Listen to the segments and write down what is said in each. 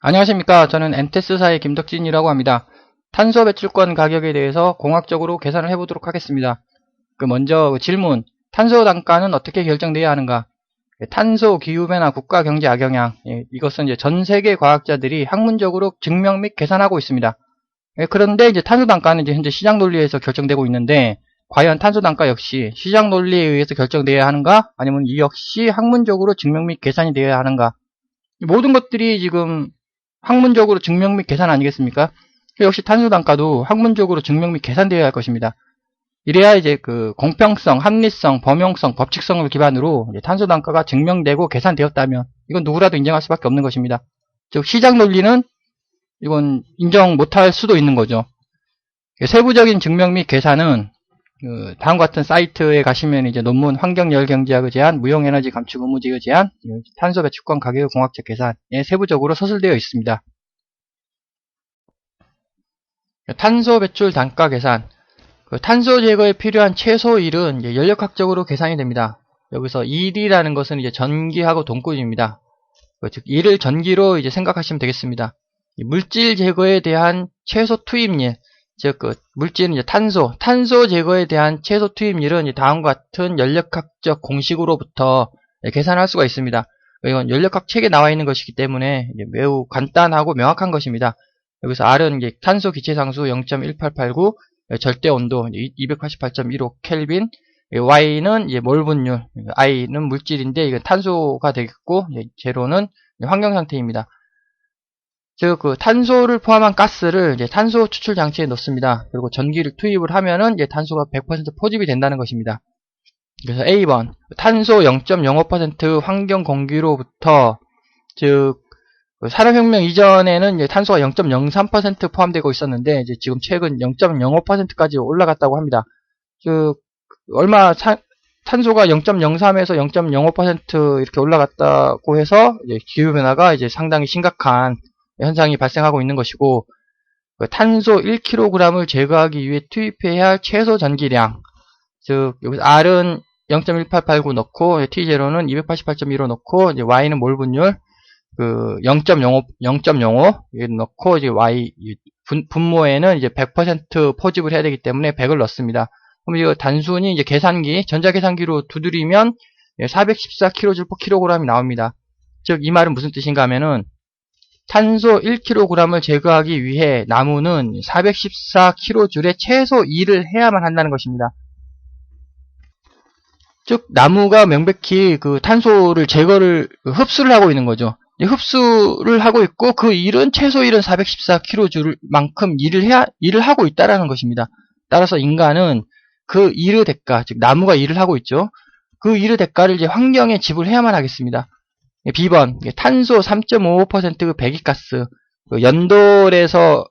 안녕하십니까. 저는 엔테스사의 김덕진이라고 합니다. 탄소 배출권 가격에 대해서 공학적으로 계산을 해보도록 하겠습니다. 먼저 질문, 탄소 단가는 어떻게 결정되어야 하는가? 탄소 기후변화 국가 경제 악영향, 이것은 이제 전 세계 과학자들이 학문적으로 증명 및 계산하고 있습니다. 그런데 이제 탄소 단가는 이제 현재 시장 논리에서 결정되고 있는데, 과연 탄소 단가 역시 시장 논리에 의해서 결정되어야 하는가? 아니면 이 역시 학문적으로 증명 및 계산이 되어야 하는가? 모든 것들이 지금 학문적으로 증명 및 계산 아니겠습니까? 역시 탄소 단가도 학문적으로 증명 및 계산되어야 할 것입니다. 이래야 이제 그 공평성, 합리성, 범용성, 법칙성을 기반으로 이제 탄소 단가가 증명되고 계산되었다면 이건 누구라도 인정할 수밖에 없는 것입니다. 즉 시장 논리는 이건 인정 못할 수도 있는 거죠. 세부적인 증명 및 계산은 다음과 같은 사이트에 가시면 이제 논문 환경열경제학의 제한, 무용에너지 감축 의무제의 제한, 탄소 배출권 가격의 공학적 계산에 세부적으로 서술되어 있습니다. 탄소 배출 단가 계산. 탄소 제거에 필요한 최소일은 연력학적으로 계산이 됩니다. 여기서 일이라는 것은 이제 전기하고 동급입니다. 즉 일을 전기로 이제 생각하시면 되겠습니다. 물질 제거에 대한 최소 투입일, 즉 물질은 이제 탄소 제거에 대한 최소 투입률은 다음과 같은 연력학적 공식으로부터 계산할 수가 있습니다. 이건 연력학 책에 나와 있는 것이기 때문에 매우 간단하고 명확한 것입니다. 여기서 R은 이제 탄소 기체상수 0.1889, 절대 온도 288.15 켈빈, Y는 이제 몰 분율, I는 물질인데 이건 탄소가 되겠고, 제로는 환경 상태입니다. 즉, 탄소를 포함한 가스를 이제 탄소 추출 장치에 넣습니다. 그리고 전기를 투입을 하면은 이제 탄소가 100% 포집이 된다는 것입니다. 그래서 A번, 탄소 0.05% 환경 공기로부터, 즉, 산업혁명 이전에는 이제 탄소가 0.03% 포함되고 있었는데, 이제 지금 최근 0.05%까지 올라갔다고 합니다. 즉, 탄소가 0.03에서 0.05% 이렇게 올라갔다고 해서, 이제 기후변화가 이제 상당히 심각한 현상이 발생하고 있는 것이고, 탄소 1kg을 제거하기 위해 투입해야 할 최소 전기량, 즉 여기서 R은 0.1889 넣고 T0는 288.15 넣고 이제 Y는 몰 분율 0.05 넣고 이제 Y 분모에는 이제 100% 포집을 해야 되기 때문에 100을 넣습니다. 그럼 이거 단순히 이제 계산기, 전자계산기로 두드리면 414kJ/kg이 나옵니다. 즉 이 말은 무슨 뜻인가 하면은 탄소 1kg을 제거하기 위해 나무는 414kJ의 최소 일을 해야만 한다는 것입니다. 즉 나무가 명백히 그 탄소를 흡수를 하고 있는 거죠. 흡수를 하고 있고 그 일은 최소 일은 414kJ만큼 일을 하고 있다라는 것입니다. 따라서 인간은 그 일의 대가, 즉 나무가 일을 하고 있죠. 그 일의 대가를 이제 환경에 지불해야만 하겠습니다. B번, 탄소 3.55% 배기가스, 연돌에서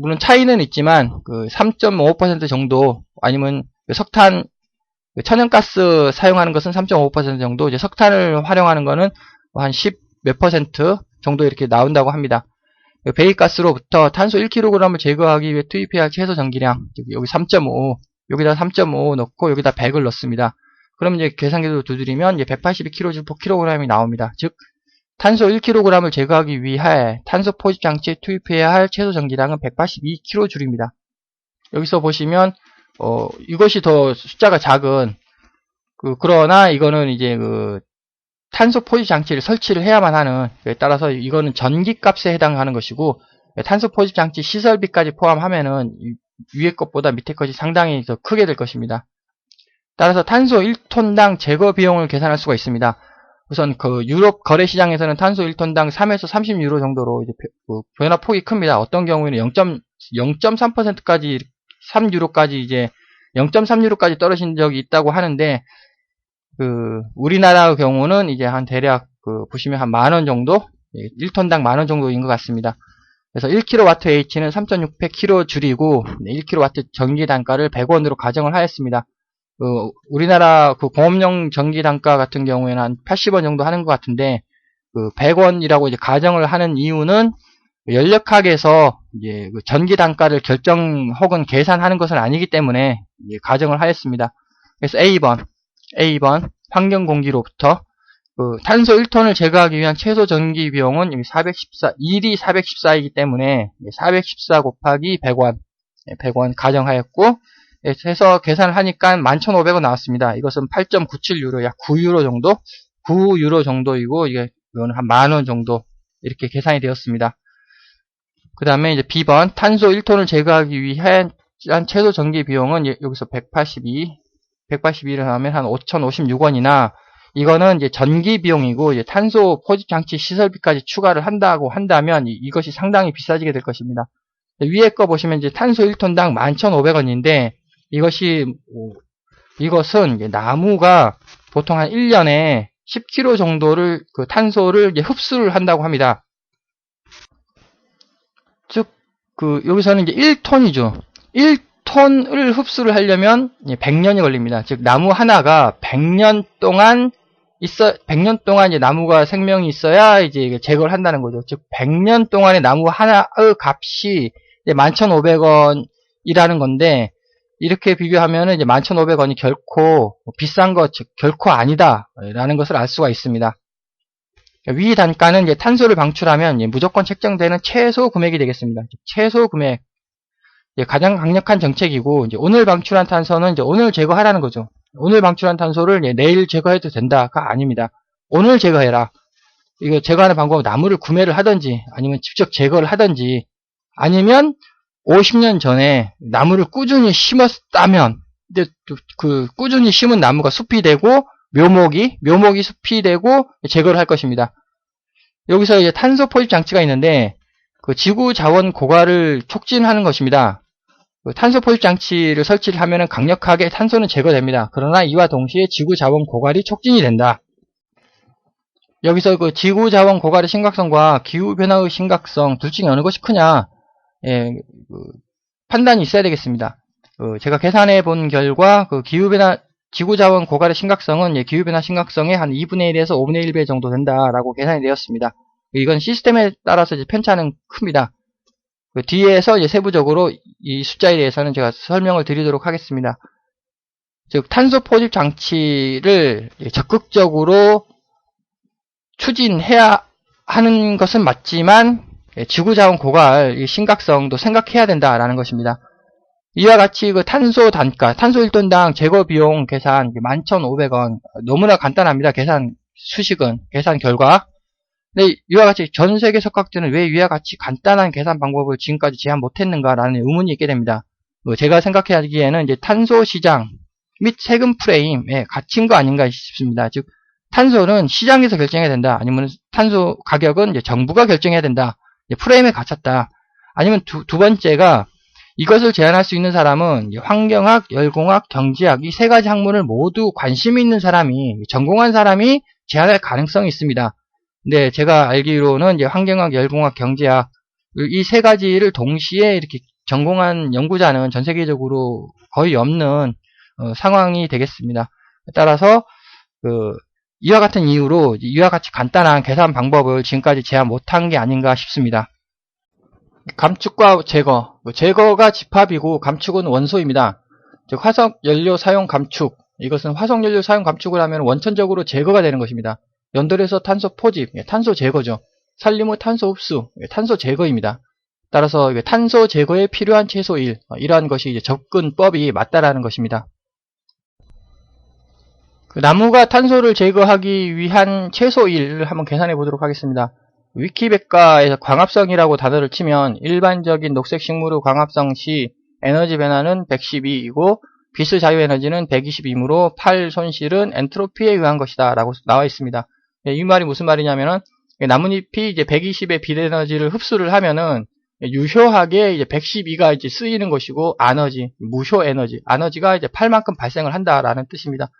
물론 차이는 있지만 3.55% 정도, 아니면 석탄, 천연가스 사용하는 것은 3.5% 정도, 이제 석탄을 활용하는 거는 한 10 몇 퍼센트 정도 이렇게 나온다고 합니다. 배기가스로부터 탄소 1kg을 제거하기 위해 투입해야 할 최소 전기량, 여기 3.5, 여기다 3.5 넣고 여기다 100을 넣습니다. 그럼 이제 계산기로 두드리면 182kJ/kg이 나옵니다. 즉 탄소 1kg을 제거하기 위해 탄소 포집 장치에 투입해야 할 최소 전기량은 182kJ입니다. 여기서 보시면 이것이 더 숫자가 작은 그러나 이거는 이제 탄소 포집 장치를 설치를 해야만 하는, 따라서 이거는 전기값에 해당하는 것이고, 탄소 포집 장치 시설비까지 포함하면은 위에 것보다 밑에 것이 상당히 더 크게 될 것입니다. 따라서 탄소 1톤당 제거 비용을 계산할 수가 있습니다. 우선 유럽 거래 시장에서는 탄소 1톤당 3에서 30유로 정도로 이제 변화 폭이 큽니다. 어떤 경우에는 0.3%까지 3유로까지 이제 0.3유로까지 떨어진 적이 있다고 하는데, 우리나라의 경우는 이제 한 대략 보시면 한 10,000원 정도, 1톤당 10,000원 정도인 것 같습니다. 그래서 1kWh는 3,600kJ이고 1kW 전기 단가를 100원으로 가정을 하였습니다. 우리나라 공업용 전기 단가 같은 경우에는 한 80원 정도 하는 것 같은데 100원이라고 이제 가정을 하는 이유는 연력학에서 이제 전기 단가를 결정 혹은 계산하는 것은 아니기 때문에 가정을 하였습니다. 그래서 A번 환경 공기로부터 탄소 1톤을 제거하기 위한 최소 전기 비용은 1이 414이기 때문에 414 곱하기 100원, 100원 가정하였고, 해서 계산을 하니까 11,500원 나왔습니다. 이것은 8.97유로, 약 9유로 정도? 9유로 정도이고, 이거는 한 만원 정도, 이렇게 계산이 되었습니다. 그 다음에 이제 B번, 탄소 1톤을 제거하기 위한 최소 전기 비용은 여기서 182를 하면 한 5,056원이나, 이거는 이제 전기 비용이고, 이제 탄소 포집 장치 시설비까지 추가를 한다고 한다면, 이것이 상당히 비싸지게 될 것입니다. 위에 거 보시면 이제 탄소 1톤당 11,500원인데, 이것은 이제 나무가 보통 한 1년에 10kg 정도를 탄소를 이제 흡수를 한다고 합니다. 즉, 여기서는 이제 1톤이죠. 1톤을 흡수를 하려면 100년이 걸립니다. 즉, 나무 하나가 100년 동안 이제 나무가 생명이 있어야 이제 제거를 한다는 거죠. 즉, 100년 동안의 나무 하나의 값이 11,500원이라는 건데, 이렇게 비교하면 이제 11,500원이 결코 비싼 것, 즉, 결코 아니다. 라는 것을 알 수가 있습니다. 위 단가는 이제 탄소를 방출하면 무조건 책정되는 최소 금액이 되겠습니다. 최소 금액. 가장 강력한 정책이고, 이제 오늘 방출한 탄소는 이제 오늘 제거하라는 거죠. 오늘 방출한 탄소를 내일 제거해도 된다가 아닙니다. 오늘 제거해라. 이거 제거하는 방법은 나무를 구매를 하든지, 아니면 직접 제거를 하든지, 아니면 50년 전에 나무를 꾸준히 심었다면, 이제 꾸준히 심은 나무가 숲이 되고, 묘목이 숲이 되고, 제거를 할 것입니다. 여기서 이제 탄소 포집 장치가 있는데, 지구 자원 고갈을 촉진하는 것입니다. 탄소 포집 장치를 설치를 하면은 강력하게 탄소는 제거됩니다. 그러나 이와 동시에 지구 자원 고갈이 촉진이 된다. 여기서 지구 자원 고갈의 심각성과 기후 변화의 심각성 둘 중에 어느 것이 크냐, 판단이 있어야 되겠습니다. 제가 계산해 본 결과 지구 자원 고갈의 심각성은 기후 변화 심각성의 한 2분의 1에서 5분의 1배 정도 된다라고 계산이 되었습니다. 이건 시스템에 따라서 이제 편차는 큽니다. 뒤에서 이제 세부적으로 이 숫자에 대해서는 제가 설명을 드리도록 하겠습니다. 즉, 탄소 포집 장치를 적극적으로 추진해야 하는 것은 맞지만, 지구자원 고갈 심각성도 생각해야 된다라는 것입니다. 이와 같이 탄소 단가, 탄소 1톤당 제거 비용 계산 11,500원. 너무나 간단합니다. 계산 결과. 근데 이와 같이 전 세계 석학들은 왜 이와 같이 간단한 계산 방법을 지금까지 제안 못했는가라는 의문이 있게 됩니다. 제가 생각하기에는 이제 탄소 시장 및 세금 프레임에 갇힌 거 아닌가 싶습니다. 즉, 탄소는 시장에서 결정해야 된다. 아니면 탄소 가격은 이제 정부가 결정해야 된다. 프레임에 갇혔다. 아니면 두 번째가 이것을 제안할 수 있는 사람은 환경학, 열공학, 경제학 이 세 가지 학문을 모두 관심이 있는 사람이, 전공한 사람이 제안할 가능성이 있습니다. 근데 제가 알기로는 이제 환경학, 열공학, 경제학 이 세 가지를 동시에 이렇게 전공한 연구자는 전 세계적으로 거의 없는 상황이 되겠습니다. 따라서 이와 같은 이유로 이와 같이 간단한 계산 방법을 지금까지 제안 못한 게 아닌가 싶습니다. 감축과 제거. 제거가 집합이고 감축은 원소입니다. 즉, 화석연료 사용 감축. 이것은 화석연료 사용 감축을 하면 원천적으로 제거가 되는 것입니다. 연돌에서 탄소 포집, 탄소 제거죠. 산림 후 탄소 흡수, 탄소 제거입니다. 따라서 탄소 제거에 필요한 최소 1, 이러한 것이 이제 접근법이 맞다라는 것입니다. 나무가 탄소를 제거하기 위한 최소 1을 한번 계산해 보도록 하겠습니다. 위키백과에서 광합성이라고 단어를 치면 일반적인 녹색 식물의 광합성 시 에너지 변화는 112이고 빛의 자유에너지는 120이므로 팔 손실은 엔트로피에 의한 것이다 라고 나와 있습니다. 이 말이 무슨 말이냐면은 나뭇잎이 이제 120의 빛 에너지를 흡수를 하면은 유효하게 이제 112가 이제 쓰이는 것이고 무효 에너지가 이제 8만큼 발생을 한다라는 뜻입니다.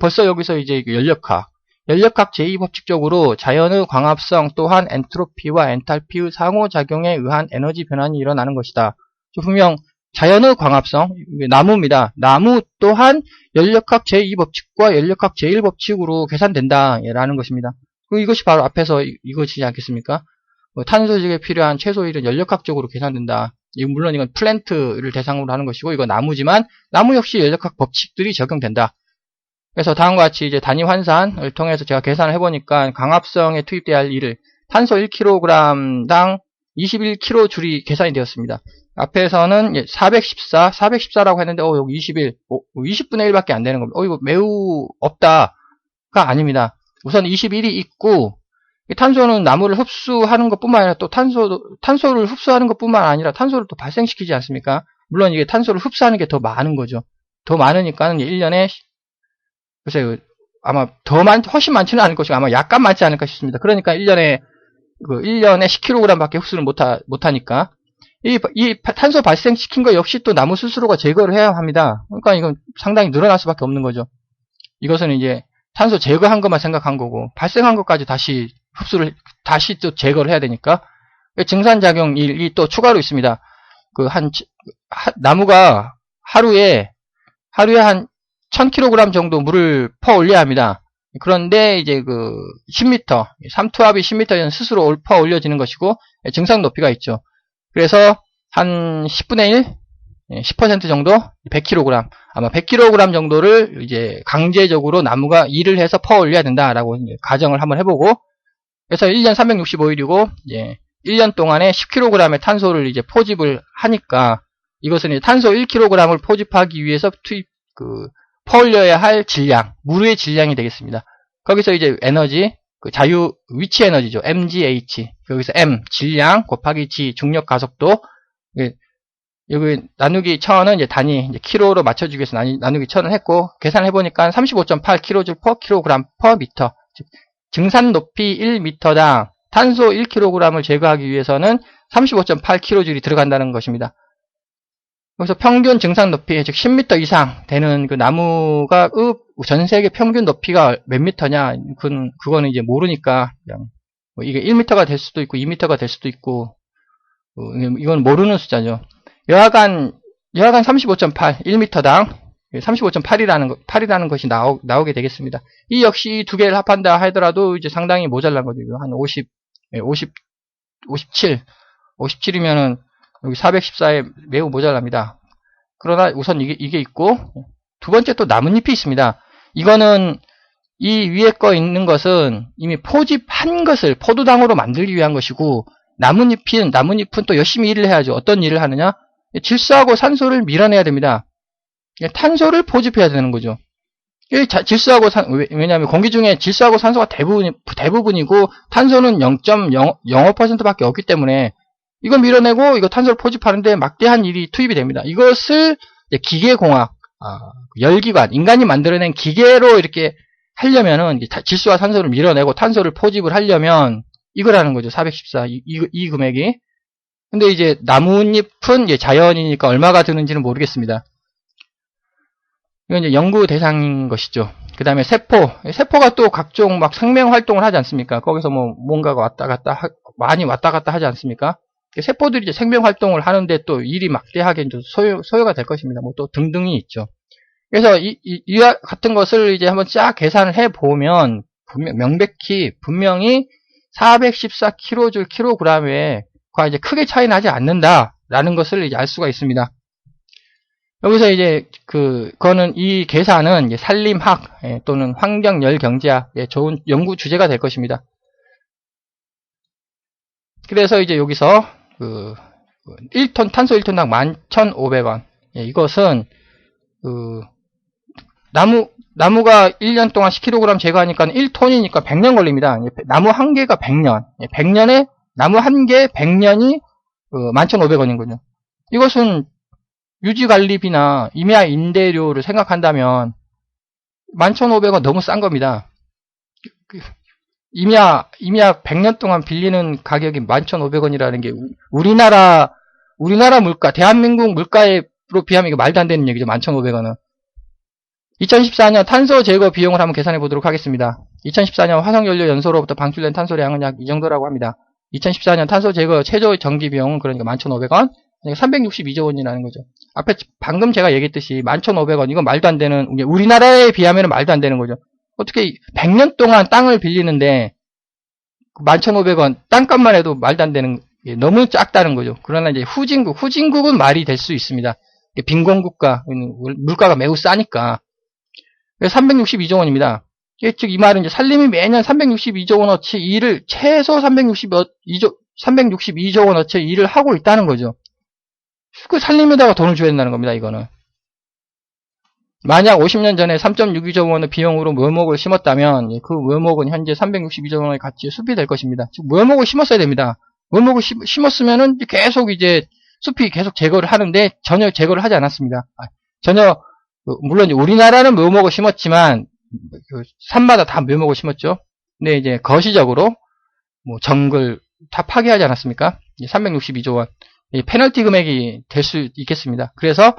벌써 여기서 이제 연력학 제2법칙적으로 자연의 광합성 또한 엔트로피와 엔탈피의 상호작용에 의한 에너지 변환이 일어나는 것이다. 분명 자연의 광합성, 나무입니다. 나무 또한 연력학 제2법칙과 연력학 제1법칙으로 계산된다라는 것입니다. 이것이 바로 앞에서 이것이지 않겠습니까? 탄소 제거에 필요한 최소 1은 연력학적으로 계산된다. 물론 이건 플랜트를 대상으로 하는 것이고 이건 나무지만 나무 역시 연력학 법칙들이 적용된다. 그래서 다음과 같이 이제 단위 환산을 통해서 제가 계산을 해보니까 강압성에 투입돼야 할 일을 탄소 1kg당 21kg 줄이 계산이 되었습니다. 앞에서는 414라고 했는데, 여기 21, 20분의 1밖에 안 되는 겁니다. 이거 매우 없다가 아닙니다. 우선 21이 있고, 탄소는 나무를 흡수하는 것 뿐만 아니라 또 탄소를 흡수하는 것 뿐만 아니라 탄소를 또 발생시키지 않습니까? 물론 이게 탄소를 흡수하는 게 더 많은 거죠. 더 많으니까 1년에, 글쎄요, 아마 훨씬 많지는 않을 것이고, 아마 약간 많지 않을까 싶습니다. 그러니까 1년에 10kg 밖에 흡수를 못하니까. 이 탄소 발생시킨 거 역시 또 나무 스스로가 제거를 해야 합니다. 그러니까 이건 상당히 늘어날 수밖에 없는 거죠. 이것은 이제 탄소 제거한 것만 생각한 거고, 발생한 것까지 다시 또 제거를 해야 되니까. 증산작용이 또 추가로 있습니다. 나무가 하루에 한 1000kg 정도 물을 퍼 올려야 합니다. 그런데 이제 10m, 삼투압이 10m는 스스로 퍼 올려지는 것이고, 증상 높이가 있죠. 그래서 한 10분의 1, 10% 정도, 100kg, 아마 100kg 정도를 이제 강제적으로 나무가 일을 해서 퍼 올려야 된다라고 이제 가정을 한번 해보고, 그래서 1년 365일이고, 1년 동안에 10kg의 탄소를 이제 포집을 하니까, 이것은 이제 탄소 1kg을 포집하기 위해서 퍼 올려야 할 질량, 물의 질량이 되겠습니다. 거기서 이제 에너지, 위치 에너지죠. mgh. 여기서 m, 질량, 곱하기 g, 중력 가속도. 여기 나누기 1000은 이제 단위, 이제 킬로로 맞춰주기 위해서 나누기 1000을 했고, 계산해보니까 35.8kJ per kg per m. 즉, 증산 높이 1m당 탄소 1kg을 제거하기 위해서는 35.8kJ이 들어간다는 것입니다. 그래서 평균 증산 높이, 즉 10m 이상 되는 나무가 전 세계 평균 높이가 몇 미터냐, 그거는 이제 모르니까 그냥 이게 1m가 될 수도 있고 2m가 될 수도 있고, 이건 모르는 숫자죠. 여하간 35.8, 1m당 35.8이라는 것이 나오게 되겠습니다. 이 역시 두 개를 합한다 하더라도 이제 상당히 모자란 거죠. 한 57이면은 여기 414에 매우 모자랍니다. 그러나 우선 이게 있고, 두 번째 또 나뭇잎이 있습니다. 이거는 이 위에 거 있는 것은 이미 포집한 것을 포도당으로 만들기 위한 것이고, 나뭇잎은 또 열심히 일을 해야죠. 어떤 일을 하느냐? 질소하고 산소를 밀어내야 됩니다. 탄소를 포집해야 되는 거죠. 왜냐하면 공기 중에 질소하고 산소가 대부분이고, 탄소는 0.05%밖에 없기 때문에, 이거 밀어내고, 이거 탄소를 포집하는데 막대한 일이 투입이 됩니다. 이것을 기계공학, 열기관, 인간이 만들어낸 기계로 이렇게 하려면은, 질소와 산소를 밀어내고 탄소를 포집을 하려면, 이거라는 거죠. 414, 이 금액이. 근데 이제 나뭇잎은 자연이니까 얼마가 드는지는 모르겠습니다. 이건 이제 연구 대상인 것이죠. 그 다음에 세포가 또 각종 생명 활동을 하지 않습니까? 거기서 뭔가가 많이 왔다 갔다 하지 않습니까? 세포들이 이제 생명 활동을 하는데 또 일이 막대하게 소요가 될 것입니다. 또 등등이 있죠. 그래서 이와 같은 것을 이제 한번 쫙 계산을 해보면, 명백히 분명히 414kJ/kg에 이제 크게 차이 나지 않는다라는 것을 이제 알 수가 있습니다. 여기서 이제 그거는 이 계산은 이제 산림학 또는 환경열경제학의 좋은 연구 주제가 될 것입니다. 그래서 이제 여기서 1톤 탄소 1톤당 11,500원. 이것은 나무가 1년 동안 10kg 제거하니까 1톤이니까 100년 걸립니다. 나무 한 개가 100년. 100년에 나무 한 개 100년이 11,500원이거든요. 이것은 유지관리비나 임야 임대료를 생각한다면 11,500원 너무 싼 겁니다. 임야 100년 동안 빌리는 가격이 11,500원이라는 게 우리나라 물가, 대한민국 물가로 비하면 이게 말도 안 되는 얘기죠. 11,500원은. 2014년 탄소 제거 비용을 한번 계산해 보도록 하겠습니다. 2014년 화석연료 연소로부터 방출된 탄소량은 약 이 정도라고 합니다. 2014년 탄소 제거 최저 정기 비용은 그러니까 11,500원, 362조 원이라는 거죠. 앞에 방금 제가 얘기했듯이 11,500원, 이건 말도 안 되는, 우리나라에 비하면 말도 안 되는 거죠. 어떻게 100년 동안 땅을 빌리는데 11,500원 땅값만 해도 말도 안 되는, 너무 작다는 거죠. 그러나 이제 후진국은 말이 될 수 있습니다. 빈곤국가, 물가가 매우 싸니까. 362조 원입니다. 즉, 이 말은 이제 산림이 매년 362조 원어치 일을, 최소 362조 원어치 일을 하고 있다는 거죠. 그 산림에다가 돈을 줘야 된다는 겁니다, 이거는. 만약 50년 전에 3.62조 원의 비용으로 묘목을 심었다면, 그 묘목은 현재 362조 원의 가치에 숲이 될 것입니다. 즉, 묘목을 심었어야 됩니다. 묘목을 심었으면은 계속 이제 숲이 계속 제거를 하는데 전혀 제거를 하지 않았습니다. 전혀, 물론 우리나라는 묘목을 심었지만, 산마다 다 묘목을 심었죠. 근데 이제 거시적으로, 정글 다 파괴하지 않았습니까? 362조 원. 페널티 금액이 될 수 있겠습니다. 그래서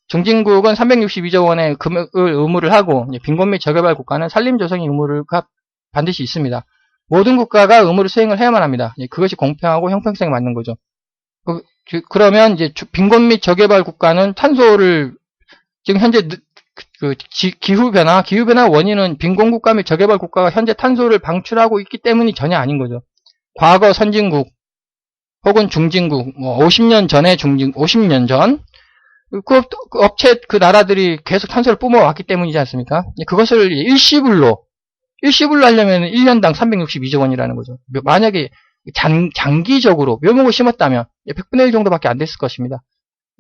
중진국은 362조 원의 금액을 의무를 하고, 빈곤 및 저개발 국가는 산림조성의 의무가 반드시 있습니다. 모든 국가가 의무를 수행을 해야만 합니다. 그것이 공평하고 형평성에 맞는 거죠. 그러면 이제 빈곤 및 저개발 국가는 탄소를, 지금 현재 기후변화 원인은 빈곤 국가 및 저개발 국가가 현재 탄소를 방출하고 있기 때문이 전혀 아닌 거죠. 과거 선진국, 혹은 중진국, 50년 전에 50년 전, 그 업체, 그 나라들이 계속 탄소를 뿜어왔기 때문이지 않습니까? 그것을 일시불로 하려면 1년당 362조 원이라는 거죠. 만약에 장기적으로 묘목을 심었다면 100분의 1 정도밖에 안 됐을 것입니다.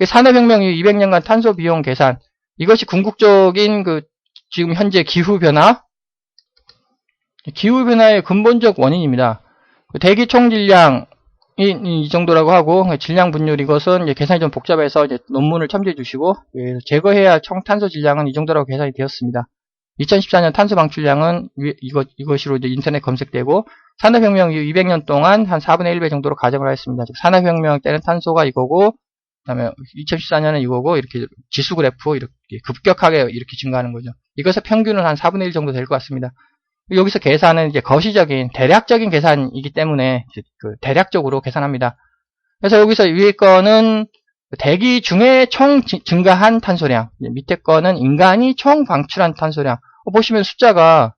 산업혁명 이후 200년간 탄소 비용 계산, 이것이 궁극적인 지금 현재 기후변화의 근본적 원인입니다. 대기 총질량, 이 정도라고 하고, 질량 분율, 이것은 이제 계산이 좀 복잡해서 이제 논문을 참조해 주시고, 제거해야 총 탄소 질량은 이 정도라고 계산이 되었습니다. 2014년 탄소 방출량은 이것으로 이제 인터넷 검색되고, 산업혁명 이후 200년 동안 한 4분의 1배 정도로 가정을 하였습니다. 즉, 산업혁명 때는 탄소가 이거고, 그 다음에 2014년은 이거고, 이렇게 지수 그래프, 이렇게 급격하게 이렇게 증가하는 거죠. 이것의 평균은 한 4분의 1 정도 될 것 같습니다. 여기서 계산은 이제 거시적인, 대략적인 계산이기 때문에, 대략적으로 계산합니다. 그래서 여기서 위에 거는 대기 중에 총 증가한 탄소량, 밑에 거는 인간이 총 방출한 탄소량. 보시면 숫자가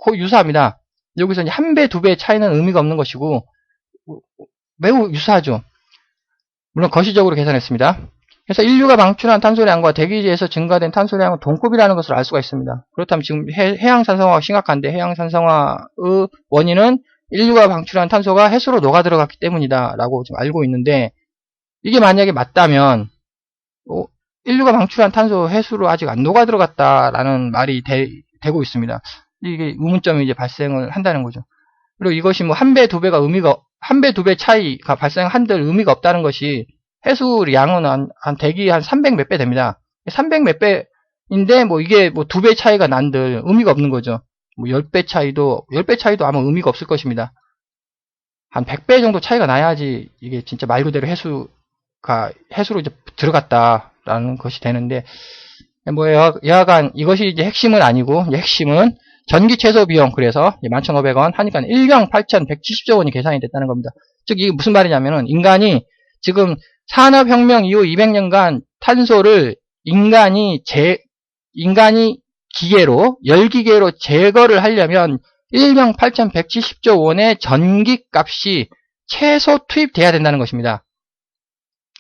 거의 유사합니다. 여기서 이제 1배, 2배 차이는 의미가 없는 것이고, 매우 유사하죠. 물론 거시적으로 계산했습니다. 그래서 인류가 방출한 탄소량과 대기지에서 증가된 탄소량은 동급이라는 것을 알 수가 있습니다. 그렇다면 지금 해양산성화가 심각한데, 해양산성화의 원인은 인류가 방출한 탄소가 해수로 녹아들어갔기 때문이다 라고 지금 알고 있는데, 이게 만약에 맞다면 인류가 방출한 탄소 해수로 아직 안 녹아들어갔다라는 말이 되고 있습니다. 이게 의문점이 이제 발생을 한다는 거죠. 그리고 이것이 1배, 2배 차이가 발생한들 의미가 없다는 것이, 해수량은 한 대기 한 300 몇 배 됩니다. 300 몇 배인데, 이게 2배 차이가 난들 의미가 없는 거죠. 10배 차이도 아마 의미가 없을 것입니다. 한 100배 정도 차이가 나야지 이게 진짜 말 그대로 해수로 이제 들어갔다라는 것이 되는데, 여하간 이것이 이제 핵심은 아니고, 핵심은 전기 최소 비용, 그래서 11,500원 하니까 1경 8,170조 원이 계산이 됐다는 겁니다. 즉, 이게 무슨 말이냐면은, 인간이 지금 산업혁명 이후 200년간 탄소를 인간이 열기계로 제거를 하려면 1경 8,170조 원의 전기값이 최소 투입돼야 된다는 것입니다.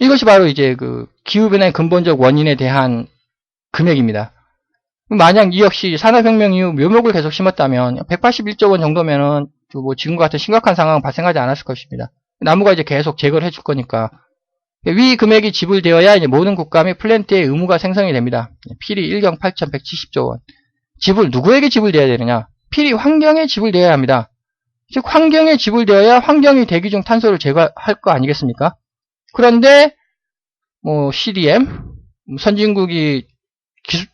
이것이 바로 이제 기후변화의 근본적 원인에 대한 금액입니다. 만약 이 역시 산업혁명 이후 묘목을 계속 심었다면 181조 원 정도면은 지금과 같은 심각한 상황은 발생하지 않았을 것입니다. 나무가 이제 계속 제거를 해줄 거니까. 위 금액이 지불되어야 이제 모든 국가 및 플랜트의 의무가 생성이 됩니다. 필히 1경 8,170조 원. 누구에게 지불되어야 되느냐? 필히 환경에 지불되어야 합니다. 즉, 환경에 지불되어야 환경이 대기 중 탄소를 제거할 거 아니겠습니까? 그런데, CDM, 선진국이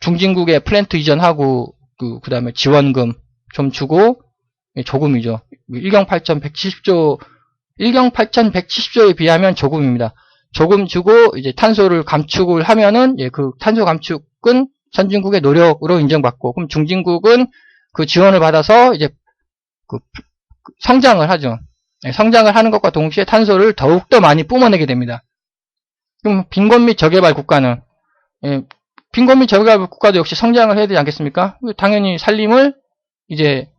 중진국에 플랜트 이전하고, 그 다음에 지원금 좀 주고, 조금이죠. 1경 8,170조에 비하면 조금입니다. 조금 주고 이제 탄소를 감축을 하면은 그 탄소 감축은 선진국의 노력으로 인정받고, 그럼 중진국은 그 지원을 받아서 이제 성장을 하죠. 성장을 하는 것과 동시에 탄소를 더욱더 많이 뿜어내게 됩니다. 그럼 빈곤 및 저개발 국가는, 빈곤 및 저개발 국가도 역시 성장을 해야 되지 않겠습니까? 당연히 산림을 이제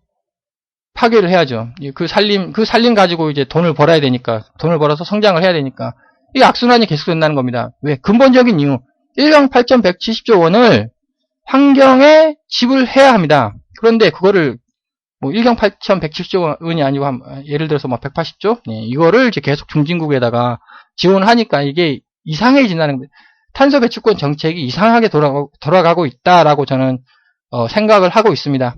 파괴를 해야죠. 그 산림 가지고 이제 돈을 벌어야 되니까, 돈을 벌어서 성장을 해야 되니까, 이 악순환이 계속된다는 겁니다. 왜? 근본적인 이유. 1경 8,170조 원을 환경에 지불해야 합니다. 그런데 그거를 뭐 1경 8,170조 원이 아니고 예를 들어서 뭐 180조 이거를 이제 계속 중진국에다가 지원을 하니까 이게 이상해진다는 거예요. 탄소 배출권 정책이 이상하게 돌아가고 있다라고 저는 생각을 하고 있습니다.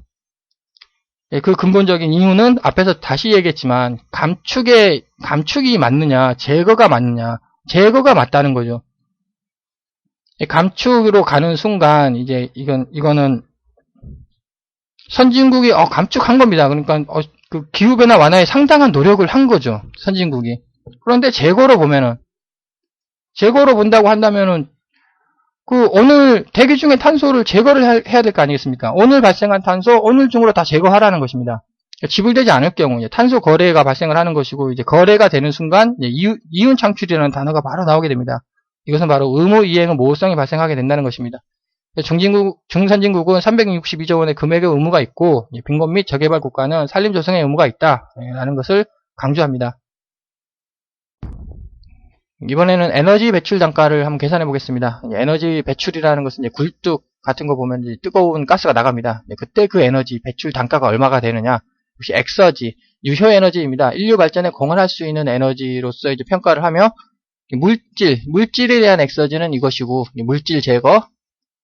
그 근본적인 이유는 앞에서 다시 얘기했지만 감축이 맞느냐, 제거가 맞느냐, 제거가 맞다는 거죠. 감축으로 가는 순간 이제 이거는 선진국이 감축한 겁니다. 그러니까 그 기후변화 완화에 상당한 노력을 한 거죠. 선진국이. 그런데 재고로 본다고 한다면은 그 오늘 대기 중에 탄소를 제거를 해야 될 거 아니겠습니까? 오늘 발생한 탄소 오늘 중으로 다 제거하라는 것입니다. 지불되지 않을 경우 탄소 거래가 발생을 하는 것이고 이제 거래가 되는 순간 이윤 창출이라는 단어가 바로 나오게 됩니다. 이것은 바로 의무 이행의 모호성이 발생하게 된다는 것입니다. 중선진국은 362조 원의 금액의 의무가 있고 빈곤 및 저개발 국가는 산림 조성의 의무가 있다라는 것을 강조합니다. 이번에는 에너지 배출 단가를 한번 계산해 보겠습니다. 에너지 배출이라는 것은 이제 굴뚝 같은 거 보면 이제 뜨거운 가스가 나갑니다. 그때 그 에너지 배출 단가가 얼마가 되느냐? 역시 엑서지, 유효 에너지입니다. 인류 발전에 공헌할 수 있는 에너지로서 이제 평가를 하며 물질에 대한 엑서지는 이것이고 물질 제거,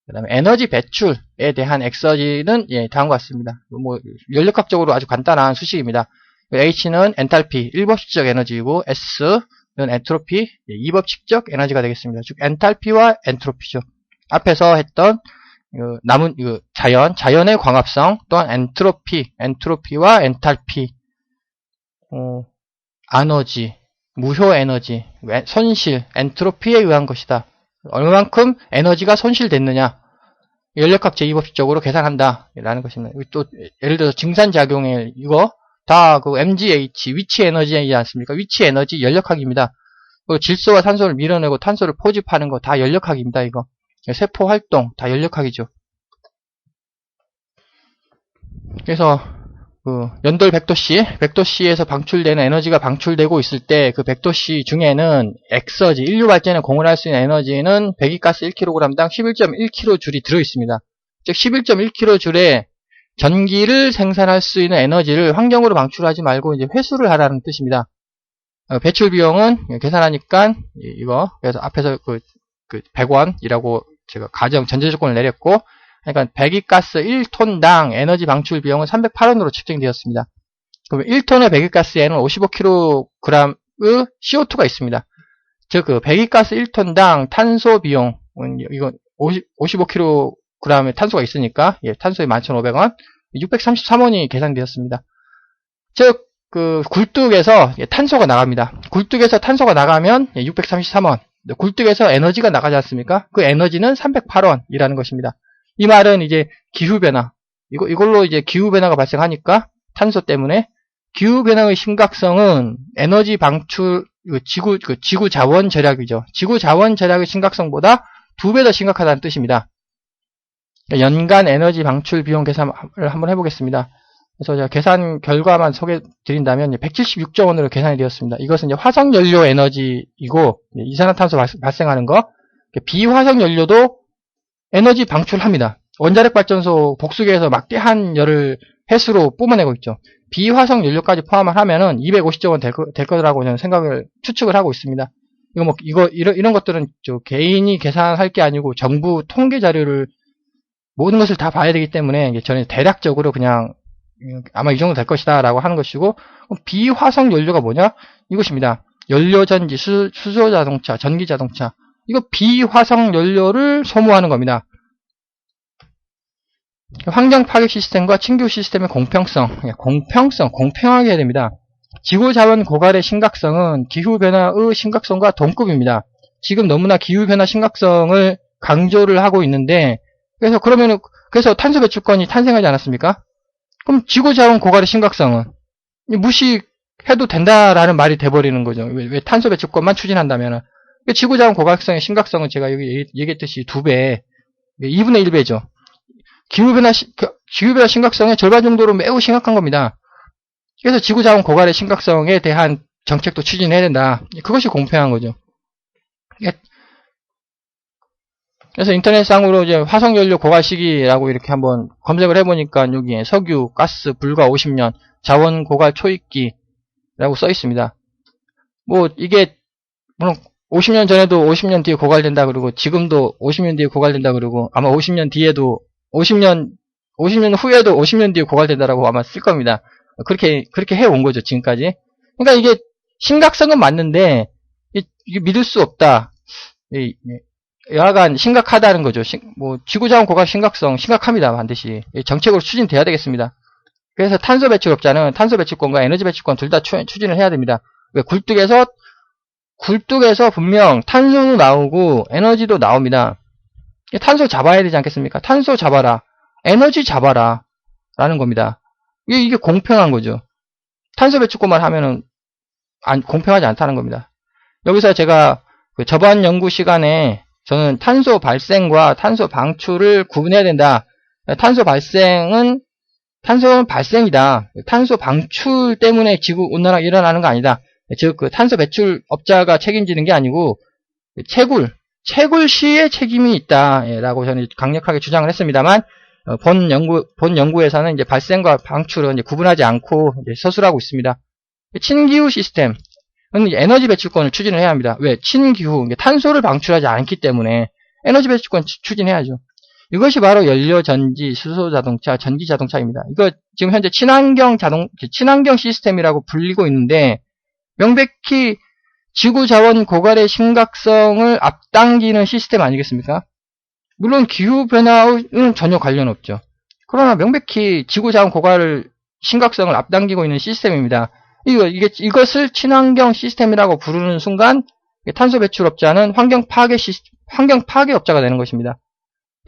그다음에 에너지 배출에 대한 엑서지는 다음과 같습니다. 뭐 연력학적으로 아주 간단한 수식입니다. H는 엔탈피, 1법칙적 에너지이고 S 는 엔트로피, 2법칙적 에너지가 되겠습니다. 즉 엔탈피와 엔트로피죠. 앞에서 했던 남은 자연의 광합성 또한 엔트로피와 엔탈피, 에너지, 무효 에너지, 손실, 엔트로피에 의한 것이다. 얼마만큼 에너지가 손실됐느냐, 연력학 제2법칙적으로 계산한다 라는 것입니다. 또 예를 들어서 증산작용에 이거 다 그 MGH, 위치 에너지이지 않습니까? 위치 에너지 연력학입니다. 질소와 탄소를 밀어내고 탄소를 포집하는 거 다 연력학입니다. 이거 세포 활동 다 연력학이죠. 그래서 그 연돌 100도씨에서 방출되는 에너지가 방출되고 있을 때 그 100도씨 중에는 엑서지, 인류 발전에 공헌할 수 있는 에너지는 배기가스 1kg당 11.1kJ이 들어있습니다. 즉 11.1kJ의 전기를 생산할 수 있는 에너지를 환경으로 방출하지 말고 이제 회수를 하라는 뜻입니다. 배출 비용은 계산하니까 이거 그래서 앞에서 그 100원이라고 제가 가정 전제 조건을 내렸고, 그러니까 배기가스 1톤당 에너지 방출 비용은 308원으로 측정되었습니다. 그럼 1톤의 배기가스에는 55kg의 CO2가 있습니다. 즉 그 배기가스 1톤당 탄소 비용, 이건 55kg의 탄소가 있으니까 탄소에 11,500원, 633원이 계산되었습니다. 즉 그 굴뚝에서 탄소가 나갑니다. 굴뚝에서 탄소가 나가면 633원, 굴뚝에서 에너지가 나가지 않습니까? 그 에너지는 308원이라는 것입니다. 이 말은 이제 기후변화, 이걸로 이제 기후변화가 발생하니까 탄소 때문에 기후변화의 심각성은 에너지 방출, 지구 자원 절약이죠. 지구 자원 절약의 심각성보다 2배 더 심각하다는 뜻입니다. 연간 에너지 방출 비용 계산을 한번 해보겠습니다. 그래서 제가 계산 결과만 소개해 드린다면 176조 원으로 계산이 되었습니다. 이것은 이제 화석연료 에너지이고 이산화탄소 발생하는 거, 비화석연료도 에너지 방출합니다. 원자력발전소 복수기에서 막대한 열을 해수로 뿜어내고 있죠. 비화석연료까지 포함을 하면은 250조 원 될 거라고 저는 추측을 하고 있습니다. 이런 것들은 개인이 계산할 게 아니고 정부 통계 자료를 모든 것을 다 봐야 되기 때문에 저는 대략적으로 그냥 아마 이 정도 될 것이다 라고 하는 것이고, 비화석 연료가 뭐냐? 이것입니다. 연료전지, 수소자동차, 전기자동차, 이거 비화석 연료를 소모하는 겁니다. 환경 파괴 시스템과 친교 시스템의 공평하게 해야 됩니다. 지구자원 고갈의 심각성은 기후변화의 심각성과 동급입니다. 지금 너무나 기후변화 심각성을 강조를 하고 있는데, 그래서 탄소 배출권이 탄생하지 않았습니까? 그럼 지구자원 고갈의 심각성은 무시해도 된다라는 말이 돼버리는 거죠. 왜 탄소 배출권만 추진한다면은. 지구자원 고갈성의 심각성은 제가 여기 얘기했듯이 2배, 2분의 1배죠. 기후변화 심각성의 절반 정도로 매우 심각한 겁니다. 그래서 지구자원 고갈의 심각성에 대한 정책도 추진해야 된다. 그것이 공평한 거죠. 그래서 인터넷상으로 이제 화석연료 고갈 시기라고 이렇게 한번 검색을 해보니까 여기에 석유, 가스, 불과 50년, 자원 고갈 초입기라고 써 있습니다. 뭐 이게 물론 50년 전에도 50년 뒤에 고갈된다 그러고 지금도 50년 뒤에 고갈된다 그러고 아마 50년 뒤에도 50년 후에도 50년 뒤에 고갈된다라고 아마 쓸 겁니다. 그렇게 해온 거죠, 지금까지. 그러니까 이게 심각성은 맞는데 이게 믿을 수 없다. 여하간 심각하다는 거죠. 뭐 지구자원 고갈 심각합니다. 반드시 정책으로 추진돼야 되겠습니다. 그래서 탄소 배출업자는 탄소 배출권과 에너지 배출권 둘 다 추진을 해야 됩니다. 왜 굴뚝에서 분명 탄소도 나오고 에너지도 나옵니다. 탄소 잡아야 되지 않겠습니까? 탄소 잡아라, 에너지 잡아라 라는 겁니다. 이게 공평한 거죠. 탄소 배출권만 하면은 공평하지 않다는 겁니다. 여기서 제가 저번 연구 시간에 저는 탄소 발생과 탄소 방출을 구분해야 된다. 탄소는 발생이다. 탄소 방출 때문에 지구 온난화가 일어나는 거 아니다. 즉 탄소 배출업자가 책임지는 게 아니고 채굴시의 책임이 있다라고 저는 강력하게 주장을 했습니다만 본 연구에서는 이제 발생과 방출은 이제 구분하지 않고 이제 서술하고 있습니다. 친기후 시스템은 에너지 배출권을 추진을 해야 합니다. 왜? 친기후, 탄소를 방출하지 않기 때문에 에너지 배출권 추진해야죠. 이것이 바로 연료 전지, 수소 자동차, 전기 자동차입니다. 이거 지금 현재 친환경 시스템이라고 불리고 있는데 명백히 지구 자원 고갈의 심각성을 앞당기는 시스템 아니겠습니까? 물론 기후 변화는 전혀 관련 없죠. 그러나 명백히 지구 자원 고갈을 심각성을 앞당기고 있는 시스템입니다. 이것을 친환경 시스템이라고 부르는 순간 탄소 배출업자는 환경 파괴업자가 되는 것입니다.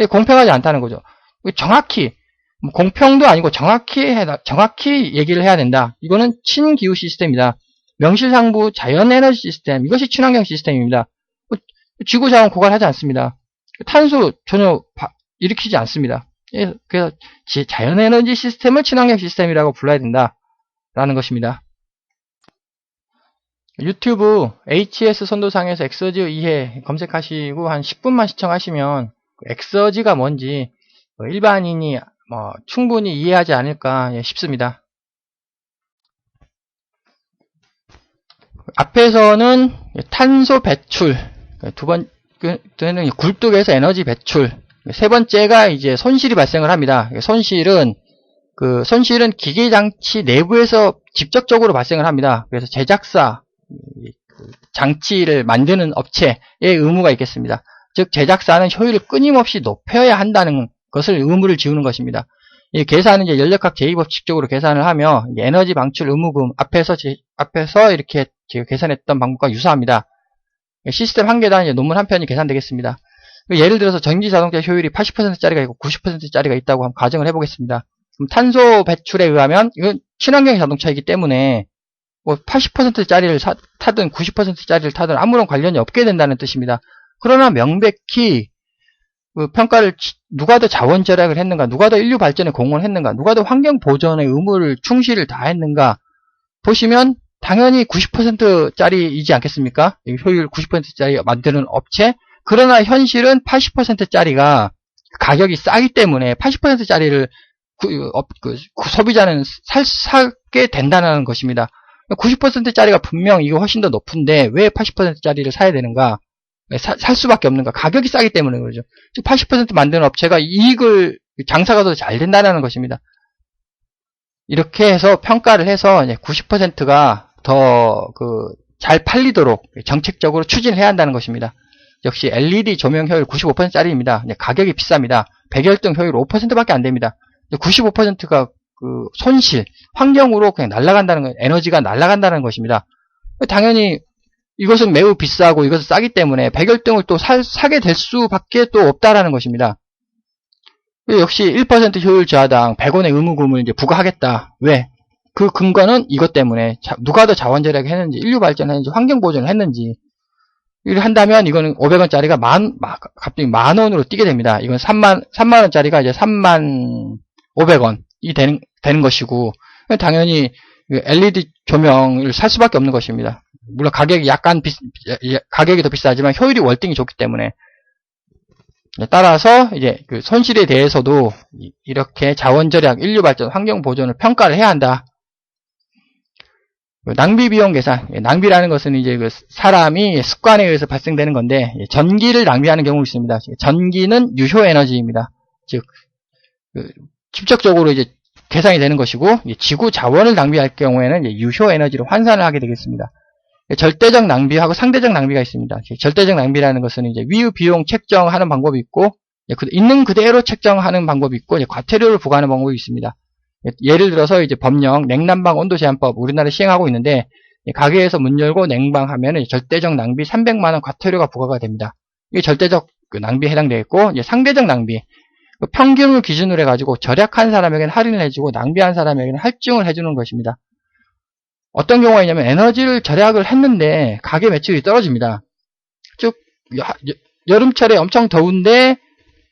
공평하지 않다는 거죠. 정확히 공평도 아니고 정확히 얘기를 해야 된다. 이거는 친기후 시스템이다. 명실상부 자연에너지 시스템, 이것이 친환경 시스템입니다. 지구 자원 고갈하지 않습니다. 탄소 전혀 일으키지 않습니다. 그래서 자연에너지 시스템을 친환경 시스템이라고 불러야 된다라는 것입니다. 유튜브 HS 선도상에서 엑서지 이해 검색하시고 한 10분만 시청하시면 엑서지가 뭔지 일반인이 충분히 이해하지 않을까 싶습니다. 앞에서는 탄소 배출, 두 번째는 굴뚝에서 에너지 배출, 세 번째가 이제 손실이 발생을 합니다. 손실은 기계장치 내부에서 직접적으로 발생을 합니다. 그래서 제작사, 장치를 만드는 업체의 의무가 있겠습니다. 즉 제작사는 효율을 끊임없이 높여야 한다는 것을 의무를 지우는 것입니다. 이 계산은 이제 연력학 제2법칙적으로 계산을 하며 에너지 방출 의무금 앞에서 이렇게 제가 계산했던 방법과 유사합니다. 시스템 한 개당 이제 논문 한 편이 계산되겠습니다. 예를 들어서 전기 자동차 효율이 80%짜리가 있고 90%짜리가 있다고 한번 가정을 해보겠습니다. 그럼 탄소 배출에 의하면 이건 친환경 자동차이기 때문에 뭐 80%짜리를 타든 90%짜리를 타든 아무런 관련이 없게 된다는 뜻입니다. 그러나 명백히 평가를 누가 더 자원 절약을 했는가, 누가 더 인류 발전에 공헌을 했는가, 누가 더 환경 보존의 의무를 충실을 다했는가 보시면 당연히 90%짜리이지 않겠습니까? 효율 90%짜리 만드는 업체. 그러나 현실은 80%짜리가 가격이 싸기 때문에 80%짜리를 소비자는 사게 된다는 것입니다. 90%짜리가 분명 이거 훨씬 더 높은데 왜 80%짜리를 사야 되는가? 살 수밖에 없는가? 가격이 싸기 때문에 그러죠. 즉 80% 만드는 업체가 장사가 더 잘 된다는 것입니다. 이렇게 해서 평가를 해서 90%가 더 잘 팔리도록 정책적으로 추진을 해야 한다는 것입니다. 역시 LED 조명 효율 95%짜리입니다. 가격이 비쌉니다. 백열등 효율 5%밖에 안 됩니다. 95%가 손실, 환경으로 그냥 날아간다는 거, 에너지가 날아간다는 것입니다. 당연히 이것은 매우 비싸고 이것은 싸기 때문에 백열등을 또 사게 될 수밖에 또 없다라는 것입니다. 역시 1% 효율 저하당 100원의 의무금을 이제 부과하겠다. 왜? 그 근거는 이것 때문에 누가 더 자원 절약을 했는지, 인류 발전했는지, 환경 보존을 했는지. 이를 한다면 이거는 500원짜리가 갑자기 10,000원으로 뛰게 됩니다. 이건 3만원짜리가 이제 35,500원이 되는 것이고, 당연히 LED 조명을 살 수밖에 없는 것입니다. 물론 가격이 더 비싸지만 효율이 월등히 좋기 때문에. 따라서 이제 그 손실에 대해서도 이렇게 자원 절약, 인류 발전, 환경 보존을 평가를 해야 한다. 낭비 비용 계산. 낭비라는 것은 이제 그 사람이 습관에 의해서 발생되는 건데, 전기를 낭비하는 경우가 있습니다. 전기는 유효 에너지입니다. 즉, 직접적으로 이제 계산이 되는 것이고, 지구 자원을 낭비할 경우에는 이제 유효 에너지로 환산을 하게 되겠습니다. 절대적 낭비하고 상대적 낭비가 있습니다. 절대적 낭비라는 것은 이제 위의 비용 책정하는 방법이 있고, 있는 그대로 책정하는 방법이 있고, 과태료를 부과하는 방법이 있습니다. 예를 들어서 이제 법령 냉난방 온도 제한법 우리나라에 시행하고 있는데, 가게에서 문 열고 냉방하면 절대적 낭비 300만원 과태료가 부과가 됩니다. 이게 절대적 낭비에 해당되겠고, 이제 상대적 낭비, 평균을 기준으로 해가지고 절약한 사람에게는 할인을 해주고 낭비한 사람에게는 할증을 해주는 것입니다. 어떤 경우가 있냐면 에너지를 절약을 했는데 가게 매출이 떨어집니다. 즉 여름철에 엄청 더운데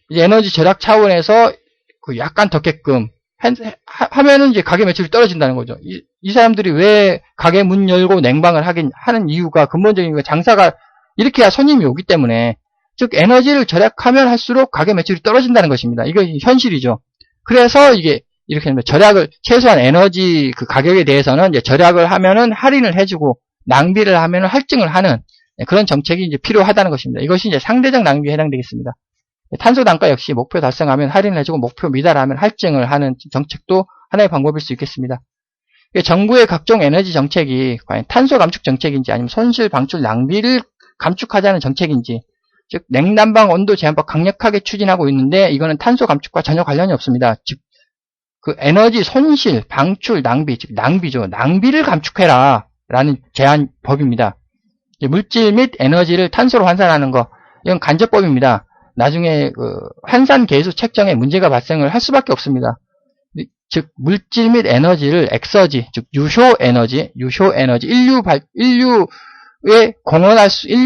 이제 에너지 절약 차원에서 약간 덥게끔 하면은 이제 가게 매출이 떨어진다는 거죠. 이 사람들이 왜 가게 문 열고 냉방을 하는 이유가 근본적인 거, 장사가 이렇게 해야 손님이 오기 때문에, 즉 에너지를 절약하면 할수록 가게 매출이 떨어진다는 것입니다. 이거 현실이죠. 그래서 이게 이렇게 하면 절약을, 최소한 에너지 그 가격에 대해서는 이제 절약을 하면은 할인을 해주고, 낭비를 하면은 할증을 하는 그런 정책이 이제 필요하다는 것입니다. 이것이 이제 상대적 낭비에 해당되겠습니다. 탄소 단가 역시 목표 달성하면 할인을 해주고, 목표 미달하면 할증을 하는 정책도 하나의 방법일 수 있겠습니다. 정부의 각종 에너지 정책이 과연 탄소 감축 정책인지 아니면 손실 방출 낭비를 감축하자는 정책인지, 즉 냉난방 온도 제한법 강력하게 추진하고 있는데 이거는 탄소 감축과 전혀 관련이 없습니다. 즉 그 에너지 손실, 방출, 낭비, 즉 낭비죠. 낭비를 감축해라 라는 제한법입니다. 물질 및 에너지를 탄소로 환산하는 거, 이건 간접법입니다. 나중에 그 환산 계수 책정에 문제가 발생을 할 수밖에 없습니다. 즉 물질 및 에너지를 엑서지, 즉 유효 에너지, 인류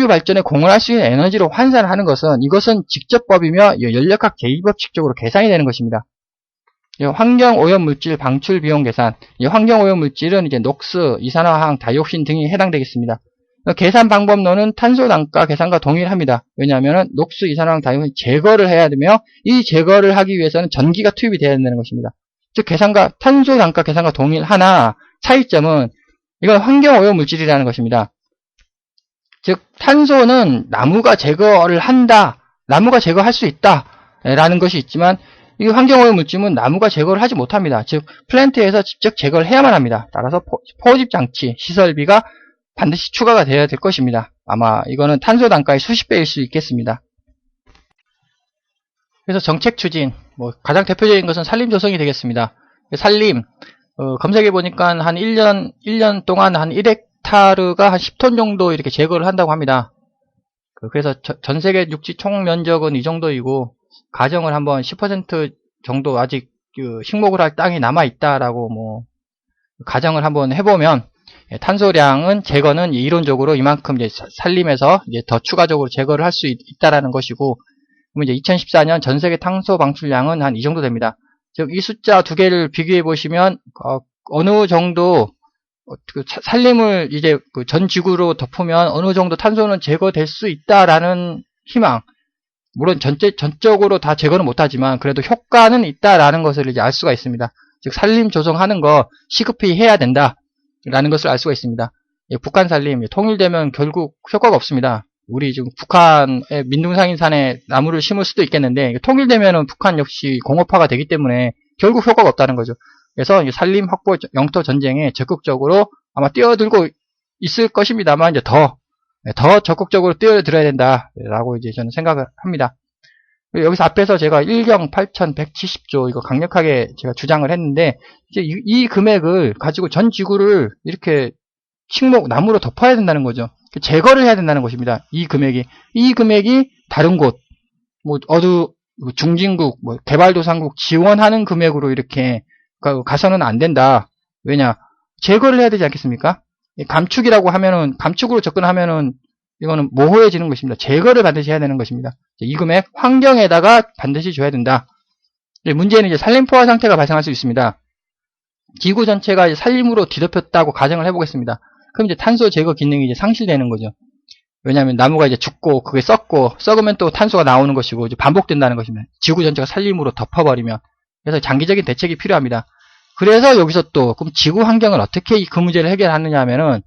발전에 공헌할 수 있는 에너지로 환산하는 것은, 이것은 직접법이며 연력학 제2법칙적으로 계산이 되는 것입니다. 환경오염물질 방출 비용 계산. 환경오염물질은 이제 녹스, 이산화황, 다이옥신 등이 해당되겠습니다. 계산 방법론은 탄소 단가 계산과 동일합니다. 왜냐하면 녹스, 이산화황, 다이옥신 제거를 해야 되며, 이 제거를 하기 위해서는 전기가 투입이 되어야 된다는 것입니다. 즉 탄소 단가 계산과 동일하나 차이점은 이건 환경오염물질이라는 것입니다. 즉 탄소는 나무가 제거를 한다, 나무가 제거할 수 있다 라는 것이 있지만, 이 환경오염물질은 나무가 제거를 하지 못합니다. 즉 플랜트에서 직접 제거를 해야만 합니다. 따라서 포집장치, 시설비가 반드시 추가가 되어야 될 것입니다. 아마 이거는 탄소 단가의 수십 배일 수 있겠습니다. 그래서 정책 추진, 가장 대표적인 것은 산림 조성이 되겠습니다. 산림 검색해 보니까 한 1년 동안 한 1헥타르가 한 10톤 정도 이렇게 제거를 한다고 합니다. 그래서 전 세계 육지 총 면적은 이 정도이고, 가정을 한번 10% 정도 아직 식목을 할 땅이 남아 있다라고 가정을 한번 해보면, 탄소량은 제거는 이론적으로 이만큼 이제 산림에서 이제 더 추가적으로 제거를 할 수 있다라는 것이고, 그럼 이제 2014년 전 세계 탄소 방출량은 한 이 정도 됩니다. 즉 이 숫자 두 개를 비교해 보시면 어느 정도 산림을 이제 전 지구로 덮으면 어느 정도 탄소는 제거될 수 있다라는 희망. 물론 전적으로 다 제거는 못하지만 그래도 효과는 있다라는 것을 이제 알 수가 있습니다. 즉 산림 조성하는 거 시급히 해야 된다라는 것을 알 수가 있습니다. 북한 산림 통일되면 결국 효과가 없습니다. 우리 지금 북한의 민둥상인산에 나무를 심을 수도 있겠는데, 통일되면은 북한 역시 공업화가 되기 때문에 결국 효과가 없다는 거죠. 그래서 산림 확보 영토 전쟁에 적극적으로 아마 뛰어들고 있을 것입니다만, 이제 더 적극적으로 뛰어들어야 된다라고 이제 저는 생각을 합니다. 여기서 앞에서 제가 1경 8,170조 이거 강력하게 제가 주장을 했는데, 이제 이 금액을 가지고 전 지구를 이렇게 나무로 덮어야 된다는 거죠. 제거를 해야 된다는 것입니다. 이 금액이 다른 곳, 중진국, 개발도상국 지원하는 금액으로 이렇게 가서는 안 된다. 왜냐? 제거를 해야 되지 않겠습니까? 감축이라고 하면은, 감축으로 접근하면은 이거는 모호해지는 것입니다. 제거를 반드시 해야 되는 것입니다. 이 금액 환경에다가 반드시 줘야 된다. 문제는 이제 산림 포화 상태가 발생할 수 있습니다. 지구 전체가 이제 산림으로 뒤덮였다고 가정을 해보겠습니다. 그럼 이제 탄소 제거 기능이 이제 상실되는 거죠. 왜냐하면 나무가 이제 죽고 그게 썩으면 또 탄소가 나오는 것이고 이제 반복된다는 것입니다. 지구 전체가 산림으로 덮어버리면. 그래서 장기적인 대책이 필요합니다. 그래서 여기서 또 그럼 지구 환경을 어떻게 그 문제를 해결하느냐 하면은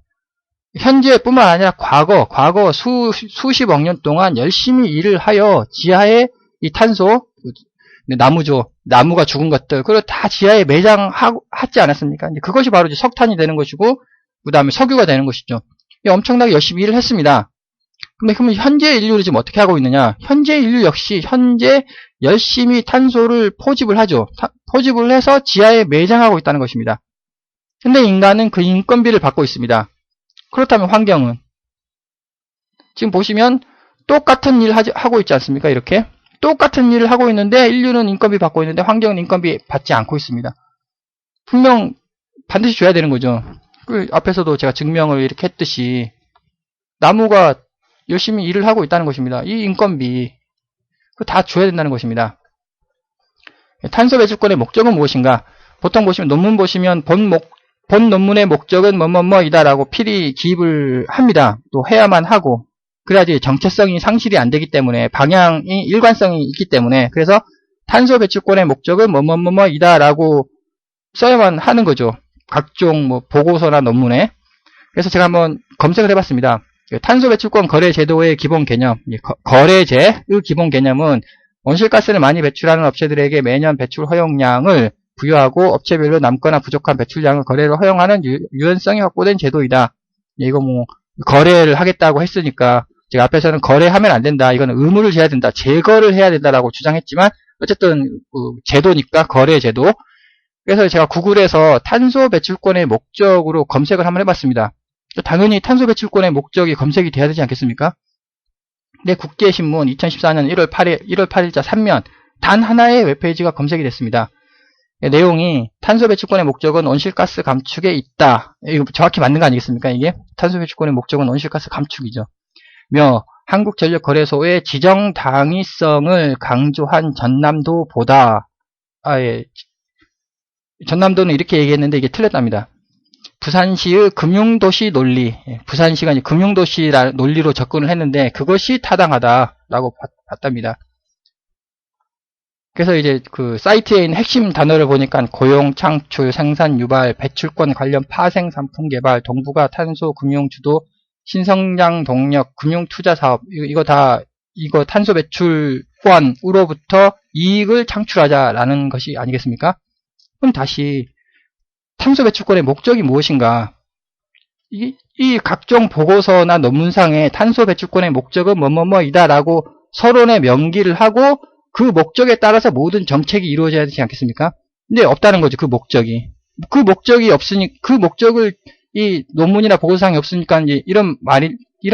현재뿐만 아니라 과거 수십억 년 동안 열심히 일을 하여 지하에 이 탄소, 나무가 죽은 것들, 그걸 다 지하에 매장하지 않았습니까? 이제 그것이 바로 이제 석탄이 되는 것이고, 그 다음에 석유가 되는 것이죠. 엄청나게 열심히 일을 했습니다. 근데 그러면 현재 인류를 지금 어떻게 하고 있느냐? 현재 인류 역시 현재 열심히 탄소를 포집을 하죠. 포집을 해서 지하에 매장하고 있다는 것입니다. 근데 인간은 그 인건비를 받고 있습니다. 그렇다면 환경은? 지금 보시면 똑같은 일 하고 있지 않습니까? 이렇게. 똑같은 일을 하고 있는데 인류는 인건비 받고 있는데 환경은 인건비 받지 않고 있습니다. 분명 반드시 줘야 되는 거죠. 그 앞에서도 제가 증명을 이렇게 했듯이 나무가 열심히 일을 하고 있다는 것입니다. 이 인건비 그거 다 줘야 된다는 것입니다. 탄소 배출권의 목적은 무엇인가? 보통 보시면 논문 보시면 본 논문의 목적은 뭐뭐뭐이다라고 필히 기입을 합니다. 또 해야만 하고 그래야지 정체성이 상실이 안 되기 때문에 방향이 일관성이 있기 때문에 그래서 탄소 배출권의 목적은 뭐뭐뭐이다라고 써야만 하는 거죠. 각종 뭐 보고서나 논문에. 그래서 제가 한번 검색을 해봤습니다. 탄소 배출권 거래 제도의 기본 개념, 거래제의 기본 개념은 온실가스를 많이 배출하는 업체들에게 매년 배출 허용량을 부여하고 업체별로 남거나 부족한 배출량을 거래를 허용하는 유연성이 확보된 제도이다. 이거 뭐 거래를 하겠다고 했으니까 제가 앞에서는 거래하면 안 된다. 이거는 의무를 해야 된다. 제거를 해야 된다라고 주장했지만 어쨌든 제도니까 거래 제도. 그래서 제가 구글에서 탄소 배출권의 목적으로 검색을 한번 해봤습니다. 당연히 탄소 배출권의 목적이 검색이 돼야 되지 않겠습니까? 근데 국제신문 2014년 1월 8일자 3면 단 하나의 웹페이지가 검색이 됐습니다. 내용이 탄소 배출권의 목적은 온실가스 감축에 있다. 이거 정확히 맞는 거 아니겠습니까? 이게 탄소 배출권의 목적은 온실가스 감축이죠. 한국전력거래소의 지정 당위성을 강조한 전남도보다 전남도는 이렇게 얘기했는데 이게 틀렸답니다. 부산시의 금융도시 논리, 부산시가 이제 금융도시 논리로 접근을 했는데 그것이 타당하다라고 봤답니다. 그래서 이제 그 사이트에 있는 핵심 단어를 보니까 고용, 창출, 생산, 유발, 배출권 관련 파생, 상품 개발, 동북아 탄소 금융 주도, 신성장 동력, 금융 투자 사업, 이거 탄소 배출권으로부터 이익을 창출하자라는 것이 아니겠습니까? 그럼 다시 탄소 배출권의 목적이 무엇인가? 이 각종 보고서나 논문상에 탄소 배출권의 목적은 뭐뭐뭐이다라고 서론에 명기를 하고 그 목적에 따라서 모든 정책이 이루어져야 되지 않겠습니까? 근데 없다는 거죠. 그 목적이. 그 목적이 없으니 그 목적을 이 논문이나 보고서상이 없으니까 이제 이런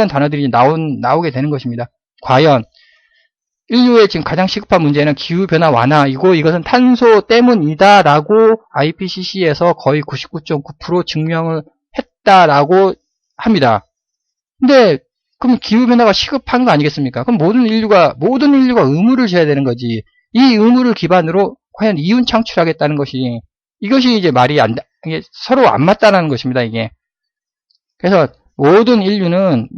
단어들이 나오게 되는 것입니다. 과연 인류의 지금 가장 시급한 문제는 기후변화 완화이고 이것은 탄소 때문이다라고 IPCC에서 거의 99.9% 증명을 했다라고 합니다. 근데 그럼 기후변화가 시급한 거 아니겠습니까? 그럼 모든 인류가 의무를 져야 되는 거지. 이 의무를 기반으로 과연 이윤 창출하겠다는 이것이 이제 이게 서로 안 맞다는 것입니다, 이게. 그래서 모든 인류는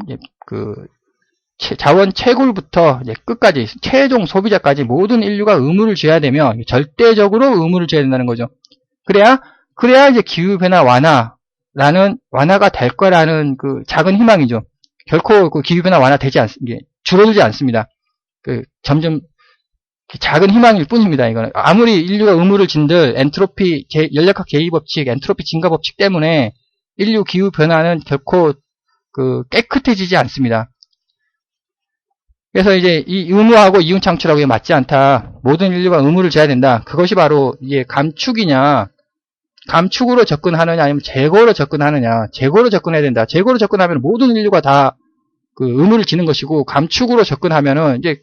자원 채굴부터 이제 끝까지 최종 소비자까지 모든 인류가 의무를 져야 되며 절대적으로 의무를 져야 된다는 거죠. 그래야 이제 기후변화 완화가 될 거라는 그 작은 희망이죠. 결코 그 기후변화 줄어들지 않습니다. 점점 작은 희망일 뿐입니다. 이거는 아무리 인류가 의무를 진들 엔트로피 연력학 개입 법칙, 엔트로피 증가 법칙 때문에 인류 기후 변화는 결코 깨끗해지지 않습니다. 그래서 이제 이 의무하고 이윤 창출하고 맞지 않다. 모든 인류가 의무를 져야 된다. 그것이 바로 이게 감축으로 접근하느냐 아니면 제거로 접근하느냐. 제거로 접근해야 된다. 제거로 접근하면 모든 인류가 다 의무를 지는 것이고 감축으로 접근하면은 이제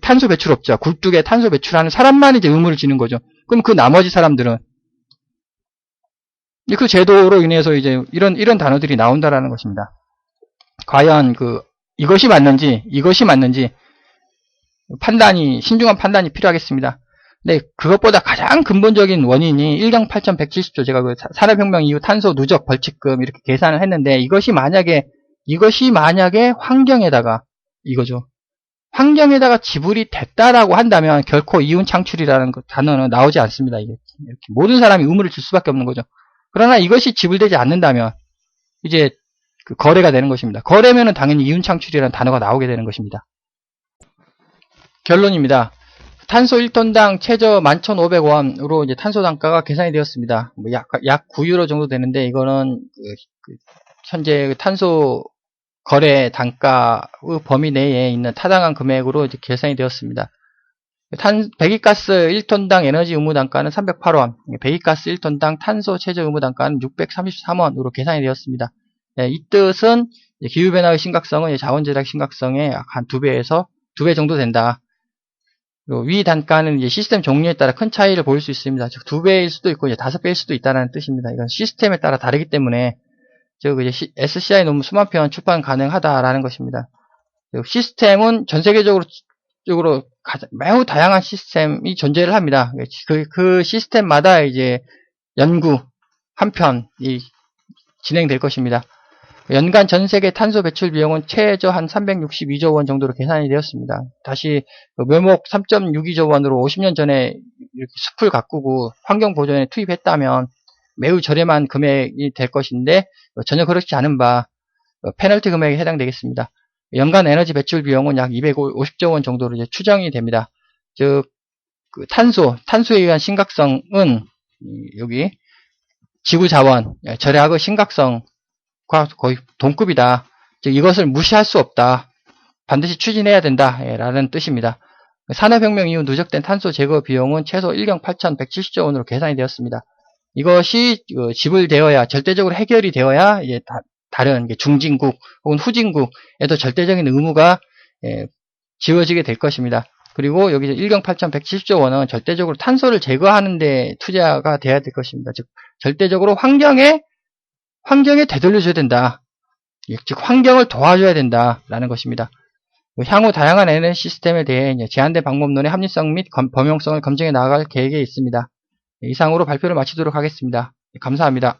탄소 배출업자, 굴뚝에 탄소 배출하는 사람만 이제 의무를 지는 거죠. 그럼 그 나머지 사람들은 그 제도로 인해서 이제 이런 단어들이 나온다라는 것입니다. 과연 이것이 맞는지 신중한 판단이 필요하겠습니다. 근데 그것보다 가장 근본적인 원인이 1경 8170조 제가 산업혁명 이후 탄소 누적 벌칙금 이렇게 계산을 했는데 이것이 만약에 이것이 만약에 환경에다가 이거죠. 환경에다가 지불이 됐다라고 한다면 결코 이윤 창출이라는 단어는 나오지 않습니다. 이렇게 모든 사람이 의무를 줄 수밖에 없는 거죠. 그러나 이것이 지불되지 않는다면 이제 그 거래가 되는 것입니다. 거래면은 당연히 이윤 창출이라는 단어가 나오게 되는 것입니다. 결론입니다. 탄소 1톤당 최저 11,500원으로 이제 탄소 단가가 계산이 되었습니다. 뭐 약 9유로 정도 되는데 이거는 현재 탄소 거래 단가의 범위 내에 있는 타당한 금액으로 이제 계산이 되었습니다. 배기가스 1톤당 에너지 의무 단가는 308원, 배기가스 1톤당 탄소 최저 의무 단가는 633원으로 계산이 되었습니다. 이 뜻은 기후변화의 심각성은 자원절약 심각성의 약 한 2배에서 2배 정도 된다. 그리고 위 단가는 이제 시스템 종류에 따라 큰 차이를 보일 수 있습니다. 즉 2배일 수도 있고 5배일 수도 있다는 뜻입니다. 이건 시스템에 따라 다르기 때문에 즉 이제 SCI 논문 수만 편 출판 가능하다라는 것입니다. 시스템은 전 세계적으로 매우 다양한 시스템이 존재를 합니다. 그 시스템마다 이제 연구 한 편이 진행될 것입니다. 연간 전 세계 탄소 배출 비용은 최저 한 362조 원 정도로 계산이 되었습니다. 다시 묘목 3.62조 원으로 50년 전에 이렇게 숲을 가꾸고 환경 보존에 투입했다면 매우 저렴한 금액이 될 것인데 전혀 그렇지 않은 바 페널티 금액에 해당되겠습니다. 연간 에너지 배출 비용은 약 250조 원 정도로 이제 추정이 됩니다. 즉 탄소에 의한 심각성은 여기 지구 자원 절약의 심각성과 거의 동급이다. 즉 이것을 무시할 수 없다. 반드시 추진해야 된다. 라는 뜻입니다. 산업혁명 이후 누적된 탄소 제거 비용은 최소 1경 8,170조 원으로 계산이 되었습니다. 이것이 지불되어야 절대적으로 해결이 되어야 이제 다른 중진국 혹은 후진국에도 절대적인 의무가 지워지게 될 것입니다. 그리고 여기서 1경 8,170조 원은 절대적으로 탄소를 제거하는 데 투자가 돼야 될 것입니다. 즉 절대적으로 환경에 되돌려줘야 된다. 즉 환경을 도와줘야 된다라는 것입니다. 향후 다양한 에너지 시스템에 대해 제한된 방법론의 합리성 및 범용성을 검증해 나아갈 계획에 있습니다. 이상으로 발표를 마치도록 하겠습니다. 감사합니다.